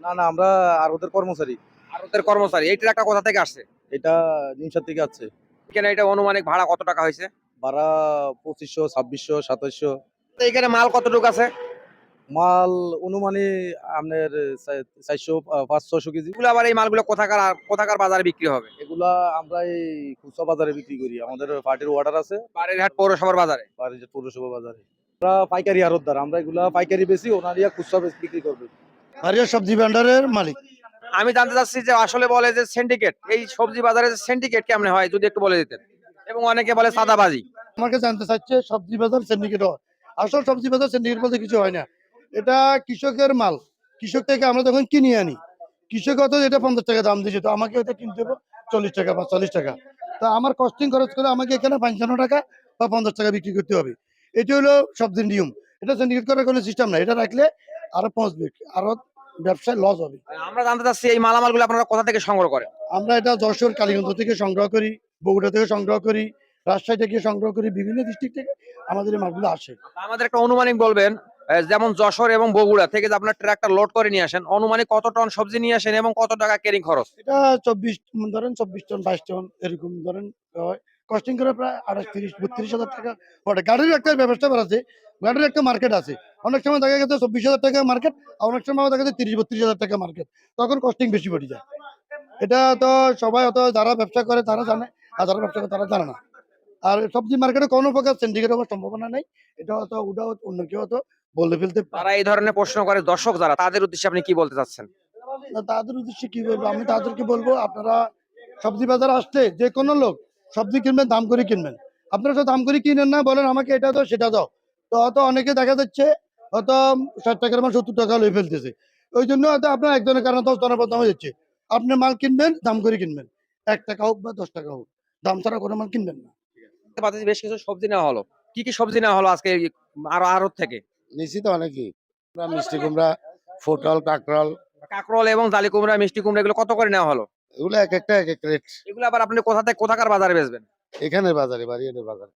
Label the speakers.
Speaker 1: না না, আমরা আর ওদের কর্মচারী।
Speaker 2: আর ওদের কর্মচারী। এই ট্রাকটা কোথা থেকে আসছে?
Speaker 1: এটা নিমসার থেকে আছে।
Speaker 2: এখানে এটা অনুমানিক ভাড়া কত টাকা হয়েছে?
Speaker 1: ভাড়া 2500, 2600, 2700।
Speaker 2: তো এখানে মাল কতটুকু আছে?
Speaker 1: মাল অনুমানিক আপনার 400, 500-600 কেজি।
Speaker 2: এগুলো আবার এই মালগুলো কোথাকার বাজারে বিক্রি হবে?
Speaker 1: এগুলা আমরা এই খুচরা বাজারে বিক্রি করি। আমাদের পার্টির অর্ডার আছে
Speaker 2: বাড়িরহাট পৌরসভার বাজারে।
Speaker 1: বাড়ির পৌরসভা বাজারে। আমরা পাইকারি আড়তদার, আমরা এগুলা পাইকারি বেশি, ওনারিয়া খুচরা বিক্রি করবে।
Speaker 3: আরিয়া সবজি ভান্ডারের মালিক।
Speaker 2: আমি জানতে চাচ্ছি যে আসলে বলে যে সিন্ডিকেট, এই সবজি বাজারে যে সিন্ডিকেট কেমনে হয় যদি একটু বলে দিতেন। এবং অনেকে বলে সাদাবাজি।
Speaker 3: আমাকে জানতে চাচ্ছে সবজি বাজার সিন্ডিকেট হয়। আসল সবজি বাজার সিন্ডিকেট বলতে কিছু হয় না। এটা কৃষকের মাল। কৃষক থেকে আমরা যখন কিনে আনি, কৃষক হয়তো এটা 50 টাকা দাম দিয়েছে, তো আমাকে এটা কিনতে হবে 40 টাকা বা 40 টাকা। তা আমার কস্টিং খরচ করে আমাকে এখানে 55 টাকা বা 50 টাকা বিক্রি করতে হবে। এটি হলো সবজির নিয়ম। এটা সিন্ডিকেট করার কোনো সিস্টেম নাই। এটা রাখলে আরো পৌঁছবে, আরো ব্যবসায় লস হবে।
Speaker 2: আমরা জানতে চাচ্ছি এই মালামালগুলো আপনারা কোথা থেকে সংগ্রহ করেন?
Speaker 3: আমরা এটা যশোর কালীগঞ্জ থেকে সংগ্রহ করি, বগুড়া থেকে সংগ্রহ করি, রাজশাহী থেকে সংগ্রহ করি, বিভিন্ন ডিস্ট্রিক্ট থেকে আমাদের এই মাছগুলো আসে।
Speaker 2: আমাদের একটা অনুমানিক বলবেন, যেমন যশোর এবং বগুড়া থেকে যে আপনার ট্রাকটা লোড করে নিয়ে আসেন, অনুমানিক কত টন সবজি নিয়ে আসেন এবং কত টাকা ক্যারিং খরচ?
Speaker 3: এটা 24 ধরেন 24 টন 22 টন এরকম ধরেন কস্টিং করে প্রায় 28-32 হাজার টাকা পড়ে। গাড়ির একটা ব্যবস্থা আছে, গাড়ির একটা মার্কেট আছে। অনেক সময় দেখা গেছে 24 হাজার টাকা মার্কেট, আর অনেক সময় দেখা গেছে 30-32 হাজার টাকা মার্কেট। তখন কস্টিং বেশি পড়ে যায়। এটা তো সবাই অত যারা ব্যবসা করে তারা জানে, আর যারা ব্যবসা করে তারা জানে না। আর সবজি মার্কেটে কোনো প্রকার সিন্ডিকেট হওয়ার সম্ভাবনা নেই। এটা হয়তো ওটাও অন্য কেউ হয়তো বলে ফেলতে পারে।
Speaker 2: তারা এই ধরনের প্রশ্ন করে, দর্শক যারা, তাদের উদ্দেশ্যে আপনি কি বলতে চাচ্ছেন?
Speaker 3: না, তাদের উদ্দেশ্যে কি বলবো, আমি তাদেরকে বলবো আপনারা সবজি বাজারে আসলে যে কোনো লোক সবজি কিনবেন দাম করে কিনবেন। আপনারা তো দাম করে কিনেন না, বলেন আমাকে এটা দাও সেটা দাও, তো হয়তো অনেকে দেখা যাচ্ছে হয়তো 60 টাকার মাল 70 টাকা লয়ে ফেলতেছে। ওই জন্য হয়তো আপনার একজনের কারণে 10 জনের বদনাম হয়ে যাচ্ছে। আপনি মাল কিনবেন দাম করে কিনবেন, 1 টাকা হোক বা 10 টাকা হোক, দাম ছাড়া কোনো মাল কিনবেন না।
Speaker 2: পাচ্ছি বেশ কিছু সবজি নেওয়া হলো। কি কি সবজি নেওয়া হলো আজকে আরো আড়ত থেকে?
Speaker 4: নিশ্চিত অনেকই মিষ্টি কুমড়া, পটল, কাঁকরোল,
Speaker 2: কাঁকরোল এবং জালি কুমড়া, মিষ্টি কুমড়া এগুলো কত করে নেওয়া হলো?
Speaker 4: এগুলো এক একটা এক এক রেট।
Speaker 2: এগুলো আবার আপনি কোথাকার বাজারে বেচবেন?
Speaker 4: এখানের বাজারে, বাড়িয়াদের বাজারে।